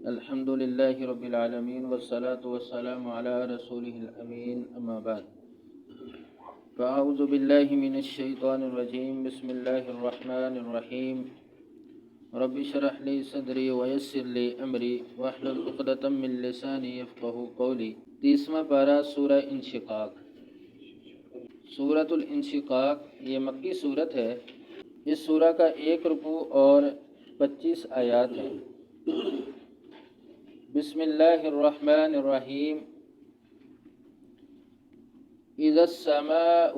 الحمد لله رب العالمين والصلاة والسلام على رسوله الأمين أما بعد فأعوذ بالله من الشيطان الرجيم بسم الله الرحمن الرحيم رب اشرح لي صدري ويسر لي أمري واحلل عقدة من لساني يفقهوا قولي 30واں پارہ سورہ انشقاق۔ سورۃ الانشقاق یہ مکی صورت ہے۔ اس سورہ کا 1 رکوع اور 25 آیات ہیں۔ بسم اللہ الرحمن الرحیم۔ اذا السماء،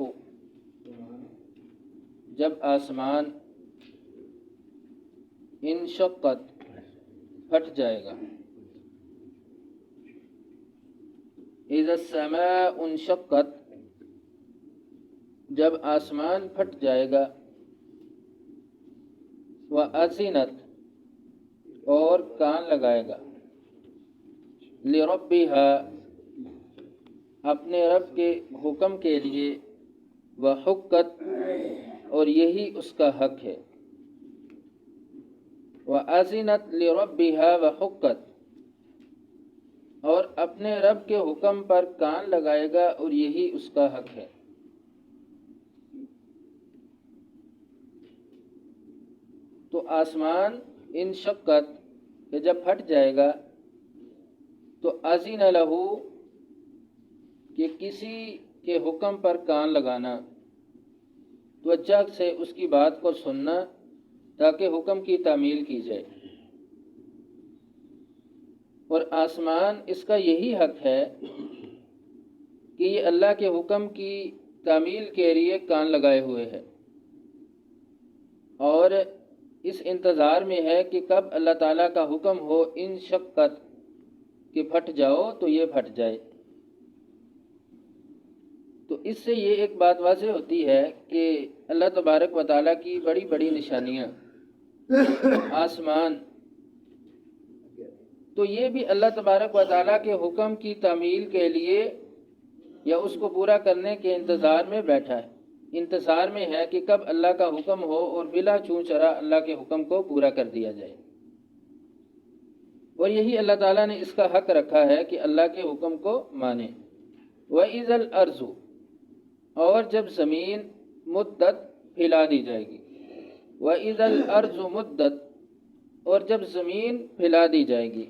جب آسمان، انشقت، پھٹ جائے گا۔ اذا السماء انشقت، جب آسمان پھٹ جائے گا۔ وَأَذِنَتْ، اور کان لگائے گا۔ لِرَبِّهَا، اپنے رب کے حکم کے لیے۔ وَحُقَّتْ، اور یہی اس کا حق ہے۔ وَأَذِنَتْ لِرَبِّهَا وَحُقَّتْ، اور اپنے رب کے حکم پر کان لگائے گا اور یہی اس کا حق ہے۔ تو آسمان انشقت، کہ جب پھٹ جائے گا، تو اذن لہ، کہ کسی کے حکم پر کان لگانا، توجہ سے اس کی بات کو سننا تاکہ حکم کی تعمیل کی جائے۔ اور آسمان اس کا یہی حق ہے کہ یہ اللہ کے حکم کی تعمیل کے لیے کان لگائے ہوئے ہے، اور اس انتظار میں ہے کہ کب اللہ تعالیٰ کا حکم ہو انشقت، کہ پھٹ جاؤ تو یہ پھٹ جائے۔ تو اس سے یہ ایک بات واضح ہوتی ہے کہ اللہ تبارک و تعالیٰ کی بڑی بڑی نشانیاں، آسمان، تو یہ بھی اللہ تبارک و تعالیٰ کے حکم کی تعمیل کے لیے یا اس کو پورا کرنے کے انتظار میں بیٹھا ہے، انتظار میں ہے کہ کب اللہ کا حکم ہو اور بلا چوں چرا اللہ کے حکم کو پورا کر دیا جائے۔ اور یہی اللہ تعالیٰ نے اس کا حق رکھا ہے کہ اللہ کے حکم کو مانے۔ وَإِذَا الْأَرْضُ، اور جب زمین مدت، پھیلا دی جائے گی۔ وَإِذَا الْأَرْضُ مدت، اور جب زمین پھیلا دی جائے گی۔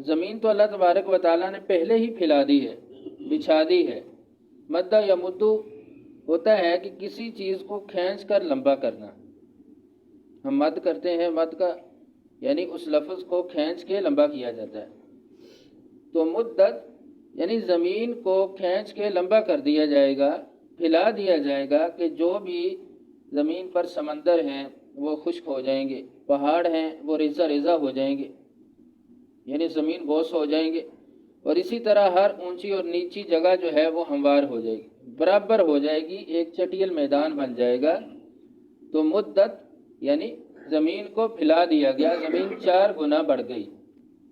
زمین تو اللہ تبارک و تعالیٰ نے پہلے ہی پھیلا دی ہے، بچھا دی ہے۔ مدہ یا مدو ہوتا ہے کہ کسی چیز کو کھینچ کر لمبا کرنا۔ ہم مد کرتے ہیں، مد کا یعنی اس لفظ کو کھینچ کے لمبا کیا جاتا ہے۔ تو مدت یعنی زمین کو کھینچ کے لمبا کر دیا جائے گا، پھیلا دیا جائے گا کہ جو بھی زمین پر سمندر ہیں وہ خشک ہو جائیں گے، پہاڑ ہیں وہ ریزہ ریزہ ہو جائیں گے، یعنی زمین بوس ہو جائیں گے، اور اسی طرح ہر اونچی اور نیچی جگہ جو ہے وہ ہموار ہو جائے گی، برابر ہو جائے گی، ایک چٹیل میدان بن جائے گا۔ تو مدت یعنی زمین کو پھیلا دیا گیا، زمین 4 گنا بڑھ گئی،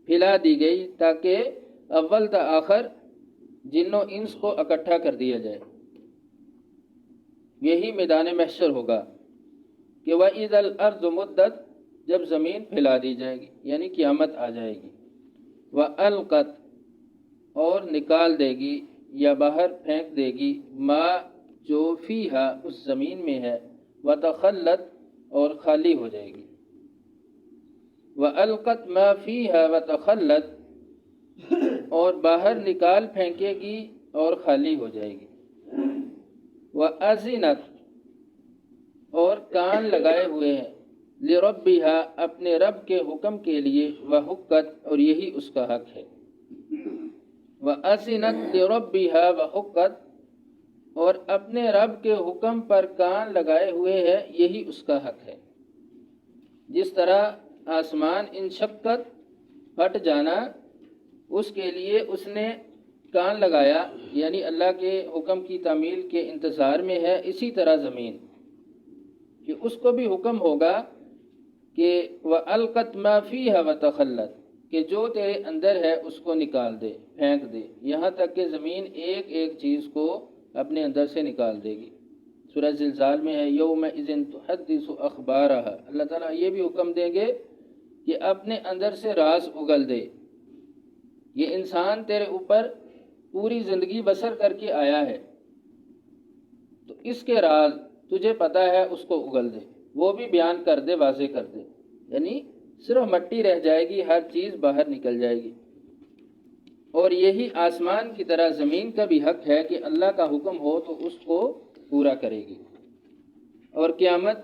پھیلا دی گئی تاکہ اول تا آخر جن و انس کو اکٹھا کر دیا جائے۔ یہی میدان محشر ہوگا کہ وَإِذَا الْأَرْضُ مُدَّتْ، جب زمین پھیلا دی جائے گی یعنی قیامت آ جائے گی۔ وَأَلْقَتْ، اور نکال دے گی یا باہر پھینک دے گی، ما، جو فیہا، اس زمین میں ہے، وَتَخَلَّتْ، اور خالی ہو جائے گی۔ وَأَلْقَتْ مَا فِيهَا وَتَخَلَّتْ، اور باہر نکال پھینکے گی اور خالی ہو جائے گی۔ وَأَذِنَتْ، اور کان لگائے ہوئے ہیں، لِرَبِّهَا، اپنے رب کے حکم کے لیے، وَحُقَّتْ، اور یہی اس کا حق ہے۔ وَأَذِنَتْ لِرَبِّهَا وَحُقَّتْ، اور اپنے رب کے حکم پر کان لگائے ہوئے ہے، یہی اس کا حق ہے۔ جس طرح آسمان انشقت، پھٹ جانا، اس کے لیے اس نے کان لگایا، یعنی اللہ کے حکم کی تعمیل کے انتظار میں ہے، اسی طرح زمین، کہ اس کو بھی حکم ہوگا کہ وَأَلْقَتْ مَا فِيهَا وَتَخَلَّتْ، کہ جو تیرے اندر ہے اس کو نکال دے، پھینک دے، یہاں تک کہ زمین ایک ایک چیز کو اپنے اندر سے نکال دے گی۔ سورہ زلزال میں ہے یومئذ تحدث اخبارہا، اللہ تعالیٰ یہ بھی حکم دیں گے کہ اپنے اندر سے راز اگل دے. یہ انسان تیرے اوپر پوری زندگی بسر کر کے آیا ہے، تو اس کے راز تجھے پتہ ہے، اس کو اگل دے، وہ بھی بیان کر دے، واضح کر دے. یعنی صرف مٹی رہ جائے گی، ہر چیز باہر نکل جائے گی. اور یہی آسمان کی طرح زمین کا بھی حق ہے کہ اللہ کا حکم ہو تو اس کو پورا کرے گی اور قیامت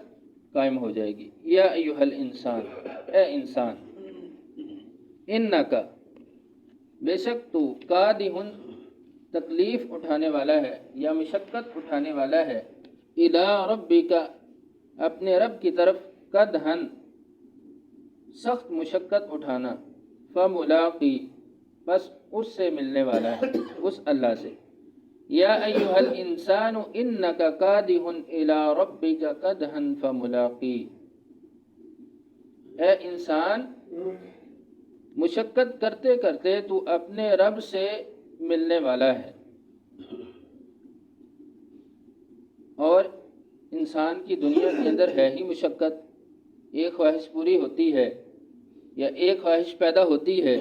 قائم ہو جائے گی. یا ایھا الانسان، اے انسان، انکا، بے شک تو، کادح، تکلیف اٹھانے والا ہے یا مشقت اٹھانے والا ہے، الی ربک، اپنے رب کی طرف، کدحن، سخت مشقت اٹھانا، فملاقی، بس اس سے ملنے والا ہے، اس اللہ سے. یا ایھا الانسان انک کادح الی ربک کدحا فملاقی، اے انسان، مشقت کرتے کرتے تو اپنے رب سے ملنے والا ہے. اور انسان کی دنیا کے اندر ہے ہی مشقت. ایک خواہش پوری ہوتی ہے یا ایک خواہش پیدا ہوتی ہے،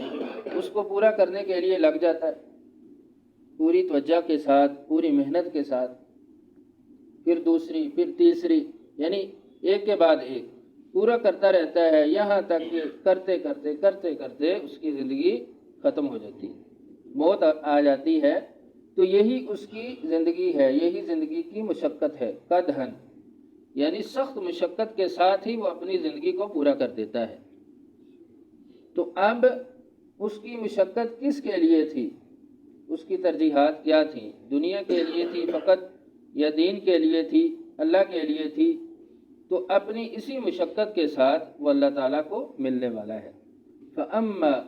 اس کو پورا کرنے کے لیے لگ جاتا ہے پوری توجہ کے ساتھ، پوری محنت کے ساتھ، پھر دوسری، پھر تیسری، یعنی ایک کے بعد ایک پورا کرتا رہتا ہے، یہاں تک کہ کرتے کرتے کرتے کرتے اس کی زندگی ختم ہو جاتی ہے، موت آ جاتی ہے. تو یہی اس کی زندگی ہے، یہی زندگی کی مشقت ہے. قدحن یعنی سخت مشقت کے ساتھ ہی وہ اپنی زندگی کو پورا کر دیتا ہے. تو اب اس کی مشقت کس کے لیے تھی؟ اس کی ترجیحات کیا تھیں؟ دنیا کے لیے تھی فقط یا دین کے لیے تھی، اللہ کے لیے تھی؟ تو اپنی اسی مشقت کے ساتھ وہ اللہ تعالیٰ کو ملنے والا ہے. فَأَمَّا،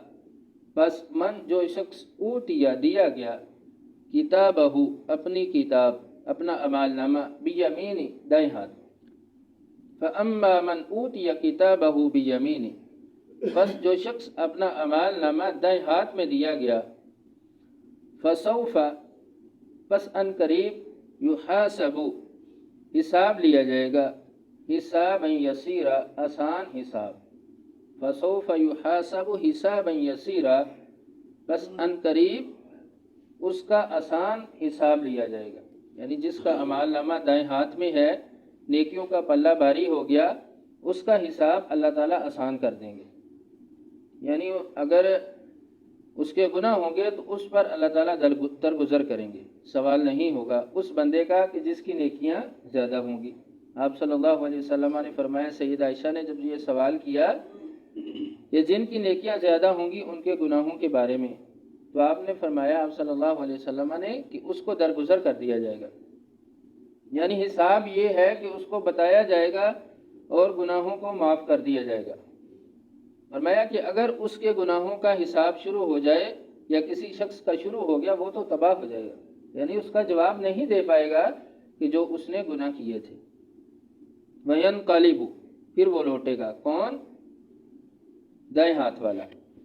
پس من، جو شخص، اوتیا، دیا گیا، کتابہ، اپنی کتاب، اپنا اعمال نامہ، بیمینی، دائیں ہاتھ. فَأَمَّا مَنْ أُوتِيَ كِتَابَهُ بِيَمِينِهِ، بس جو شخص اپنا اعمال نامہ دائیں ہاتھ میں دیا گیا، فَسَوْفَ، پس ان قریب، يُحَاسَبُ، حساب لیا جائے گا، حسابًا یسیرا، آسان حساب. فَسَوْفَ يُحَاسَبُ حسابًا یسیرا، بس ان قریب اس کا آسان حساب لیا جائے گا. یعنی جس کا اعمال نامہ دائیں ہاتھ میں ہے، نیکیوں کا پلہ بھاری ہو گیا، اس کا حساب اللہ تعالیٰ آسان کر دیں گے. یعنی اگر اس کے گناہ ہوں گے تو اس پر اللہ تعالیٰ درگزر کریں گے، سوال نہیں ہوگا اس بندے کا کہ جس کی نیکیاں زیادہ ہوں گی. آپ صلی اللہ علیہ وسلم نے فرمایا، سیدہ عائشہ نے جب یہ سوال کیا کہ جن کی نیکیاں زیادہ ہوں گی ان کے گناہوں کے بارے میں، تو آپ نے فرمایا، آپ صلی اللہ علیہ وسلم نے، کہ اس کو درگزر کر دیا جائے گا. یعنی حساب یہ ہے کہ اس کو بتایا جائے گا اور گناہوں کو معاف کر دیا جائے گا. فرمایا کہ اگر اس کے گناہوں کا حساب شروع ہو جائے یا کسی شخص کا شروع ہو گیا، وہ تو تباہ ہو جائے گا، یعنی اس کا جواب نہیں دے پائے گا کہ جو اس نے گناہ کیے تھے. وَيَنْقَلِبُ، پھر وہ لوٹے گا. کون؟ دائیں ہاتھ والا،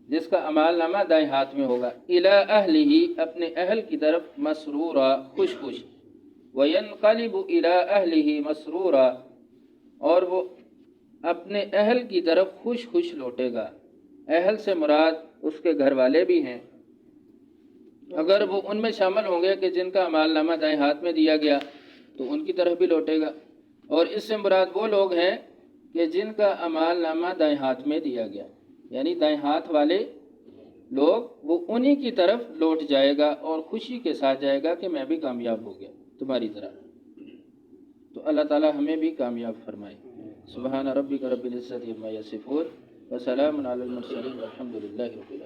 جس کا اعمال نامہ دائیں ہاتھ میں ہوگا. اِلیٰ اہلہ، اپنے اہل کی طرف، مسرورا، خوش خوش. وَيَنْقَلِبُ إِلَىٰ أَهْلِهِ مَسْرُورًا، اور وہ اپنے اہل کی طرف خوش خوش لوٹے گا. اہل سے مراد اس کے گھر والے بھی ہیں، اگر وہ ان میں شامل ہوں گے کہ جن کا اعمال نامہ دائیں ہاتھ میں دیا گیا تو ان کی طرف بھی لوٹے گا. اور اس سے مراد وہ لوگ ہیں کہ جن کا اعمال نامہ دائیں ہاتھ میں دیا گیا، یعنی دائیں ہاتھ والے لوگ، وہ انہی کی طرف لوٹ جائے گا اور خوشی کے ساتھ جائے گا کہ میں بھی کامیاب ہو گیا تمہاری طرح. تو اللہ تعالیٰ ہمیں بھی کامیاب فرمائے. سبحان ربک رب العزت عما یصفون، وسلام علی المرسلین، والحمد للہ رب العالمین.